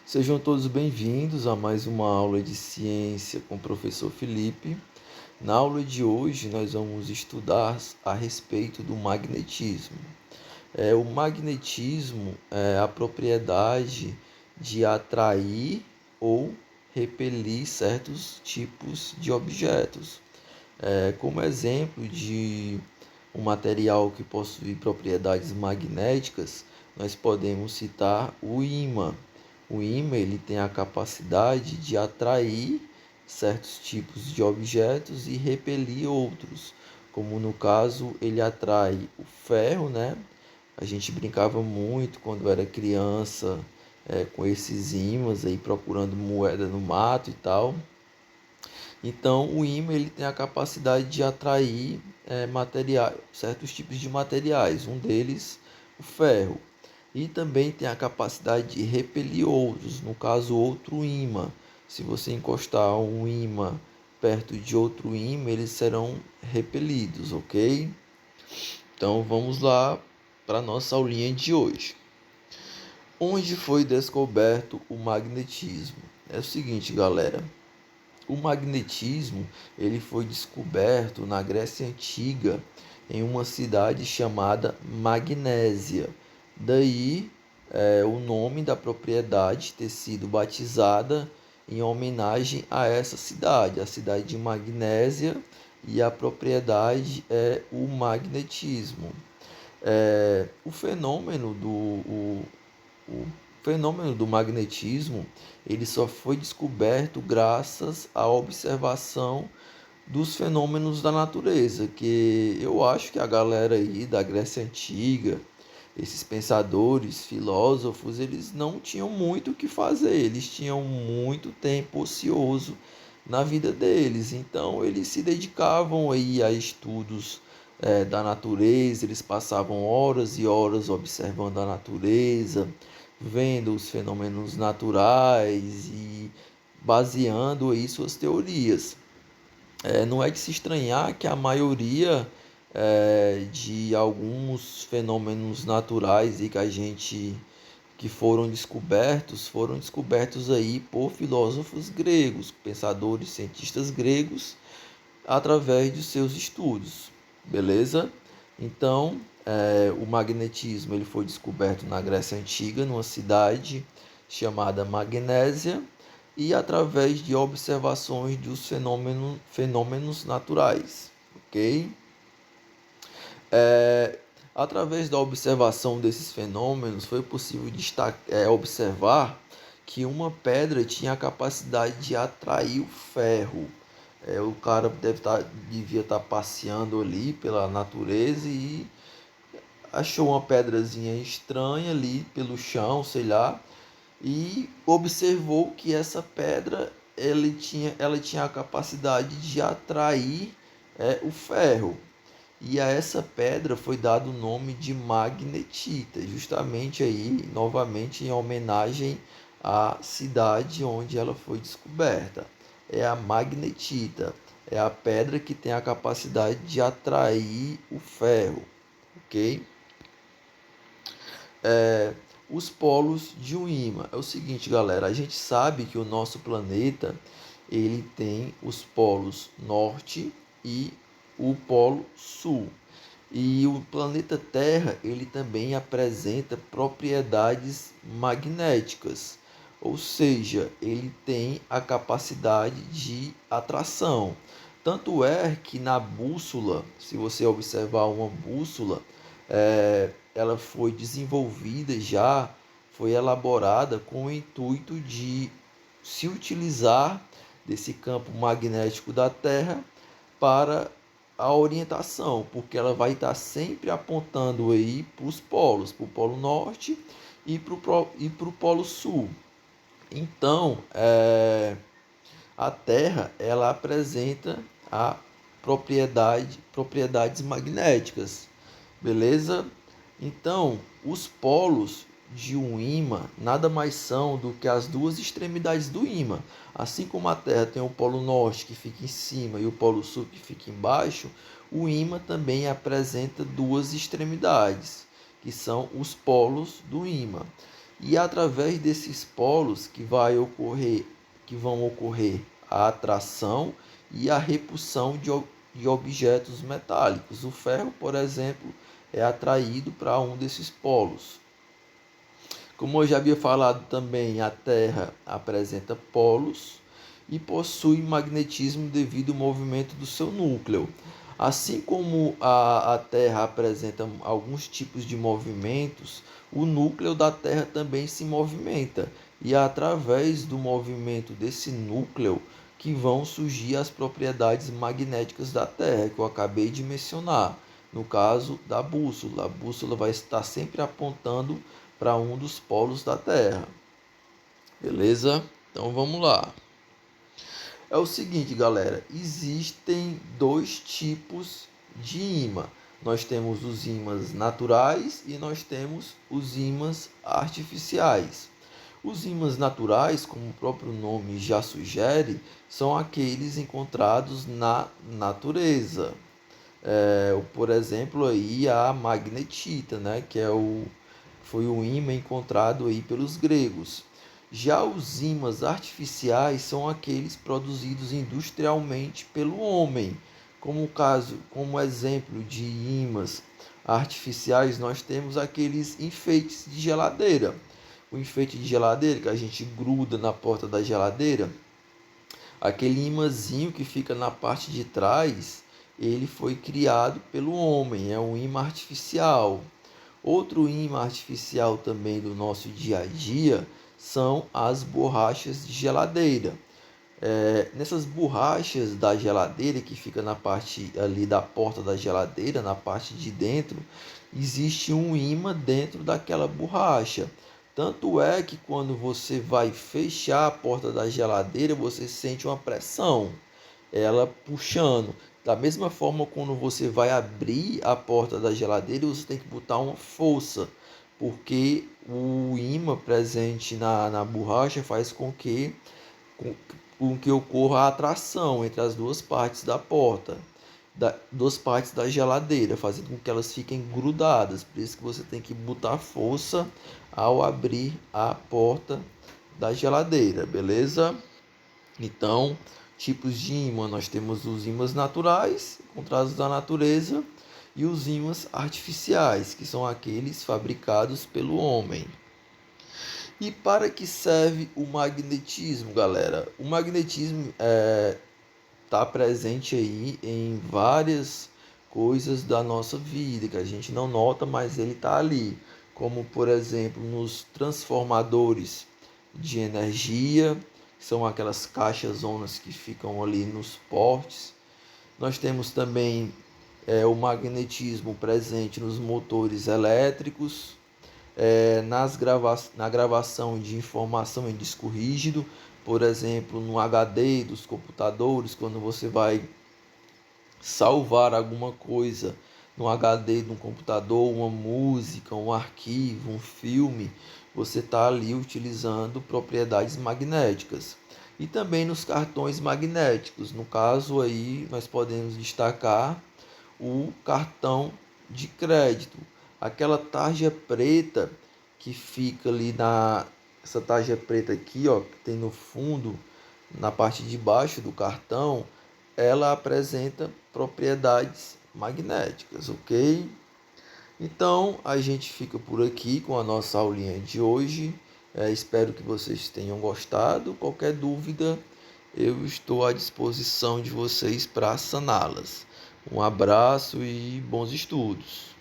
Sejam todos bem-vindos a mais uma aula de ciência com o professor Felipe. Na aula de hoje, nós vamos estudar a respeito do magnetismo. O magnetismo é a propriedade de atrair ou repelir certos tipos de objetos. Como exemplo de um material que possui propriedades magnéticas, nós podemos citar o ímã. O ímã ele tem a capacidade de atrair certos tipos de objetos e repelir outros, como no caso ele atrai o ferro, né? A gente brincava muito quando era criança, com esses ímãs aí procurando moeda no mato e tal. Então, o ímã ele tem a capacidade de atrair materiais, certos tipos de materiais, um deles o ferro. E também tem a capacidade de repelir outros, no caso, outro ímã. Se você encostar um ímã perto de outro ímã, eles serão repelidos, ok? Então, vamos lá para a nossa aulinha de hoje. Onde foi descoberto o magnetismo? É o seguinte, galera. O magnetismo ele foi descoberto na Grécia Antiga, em uma cidade chamada Magnésia. Daí o nome da propriedade ter sido batizada em homenagem a essa cidade, a cidade de Magnésia, e a propriedade é o magnetismo. O fenômeno do magnetismo ele só foi descoberto graças à observação dos fenômenos da natureza, que eu acho que a galera aí da Grécia Antiga, esses pensadores, filósofos, eles não tinham muito o que fazer, eles tinham muito tempo ocioso na vida deles, então eles se dedicavam aí a estudos da natureza, eles passavam horas e horas observando a natureza, vendo os fenômenos naturais e baseando aí suas teorias. Não é de se estranhar que a maioria de alguns fenômenos naturais e que foram descobertos aí por filósofos gregos, pensadores, cientistas gregos, através de seus estudos, beleza? Então, o magnetismo ele foi descoberto na Grécia Antiga, numa cidade chamada Magnésia, e através de observações dos fenômenos naturais, ok? Através da observação desses fenômenos, foi possível observar que uma pedra tinha a capacidade de atrair o ferro. O cara devia estar passeando ali pela natureza e achou uma pedrazinha estranha ali pelo chão, sei lá, e observou que essa pedra ela tinha a capacidade de atrair o ferro. E a essa pedra foi dado o nome de magnetita, justamente aí, novamente, em homenagem à cidade onde ela foi descoberta. É a magnetita, é a pedra que tem a capacidade de atrair o ferro, ok? Os polos de um ímã. É o seguinte, galera, a gente sabe que o nosso planeta ele tem os polos norte e o polo sul. E o planeta Terra ele também apresenta propriedades magnéticas, ou seja, ele tem a capacidade de atração. Tanto é que na bússola, se você observar uma bússola, ela foi desenvolvida já, foi elaborada com o intuito de se utilizar desse campo magnético da Terra para a orientação, porque ela vai estar sempre apontando aí para os polos, para o polo norte e para o polo sul. Então, a Terra ela apresenta a propriedades magnéticas, beleza? Então, os polos de um ímã nada mais são do que as duas extremidades do ímã. Assim como a Terra tem o polo norte que fica em cima e o polo sul que fica embaixo, o ímã também apresenta duas extremidades, que são os polos do ímã. E através desses polos que vão ocorrer a atração e a repulsão de objetos metálicos. O ferro, por exemplo, é atraído para um desses polos. Como eu já havia falado também, a Terra apresenta polos e possui magnetismo devido ao movimento do seu núcleo. Assim como a Terra apresenta alguns tipos de movimentos, o núcleo da Terra também se movimenta, e é através do movimento desse núcleo que vão surgir as propriedades magnéticas da Terra, que eu acabei de mencionar. No caso da a bússola vai estar sempre apontando para um dos polos da Terra. Beleza? Então vamos lá. É o seguinte, galera, existem dois tipos de ímã. Nós temos os ímãs naturais e nós temos os ímãs artificiais. Os ímãs naturais, como o próprio nome já sugere, são aqueles encontrados na natureza. Por exemplo, aí a magnetita, né, foi o ímã encontrado aí pelos gregos. Já os ímãs artificiais são aqueles produzidos industrialmente pelo homem. Como exemplo de ímãs artificiais, nós temos aqueles enfeites de geladeira. O enfeite de geladeira que a gente gruda na porta da geladeira, aquele imãzinho que fica na parte de trás, ele foi criado pelo homem, é um ímã artificial. Outro ímã artificial também do nosso dia a dia são as borrachas de geladeira. Nessas borrachas da geladeira, que fica na parte ali da porta da geladeira, na parte de dentro, existe um ímã dentro daquela borracha. Tanto é que quando você vai fechar a porta da geladeira, você sente uma pressão, ela puxando. Da mesma forma, quando você vai abrir a porta da geladeira, você tem que botar uma força, porque o ímã presente na borracha faz com que ocorra a atração entre as duas partes da porta, duas partes da geladeira, fazendo com que elas fiquem grudadas. Por isso que você tem que botar força ao abrir a porta da geladeira, beleza? Então, tipos de ímã, nós temos os ímãs naturais, encontrados da natureza, e os ímãs artificiais, que são aqueles fabricados pelo homem. E para que serve o magnetismo, galera? O magnetismo está presente aí em várias coisas da nossa vida, que a gente não nota, mas ele está ali. Como, por exemplo, nos transformadores de energia, que são aquelas caixas zonas que ficam ali nos portes. Nós temos também o magnetismo presente nos motores elétricos, na gravação de informação em disco rígido, por exemplo, no HD dos computadores, quando você vai salvar alguma coisa no HD de um computador, uma música, um arquivo, um filme, você está ali utilizando propriedades magnéticas. E também nos cartões magnéticos, no caso aí nós podemos destacar o cartão de crédito, aquela tarja preta que fica ali essa tarja preta aqui, ó, que tem no fundo, na parte de baixo do cartão, ela apresenta propriedades magnéticas, ok? Então a gente fica por aqui com a nossa aulinha de hoje. Espero que vocês tenham gostado. Qualquer dúvida, eu estou à disposição de vocês para saná-las. Um abraço e bons estudos.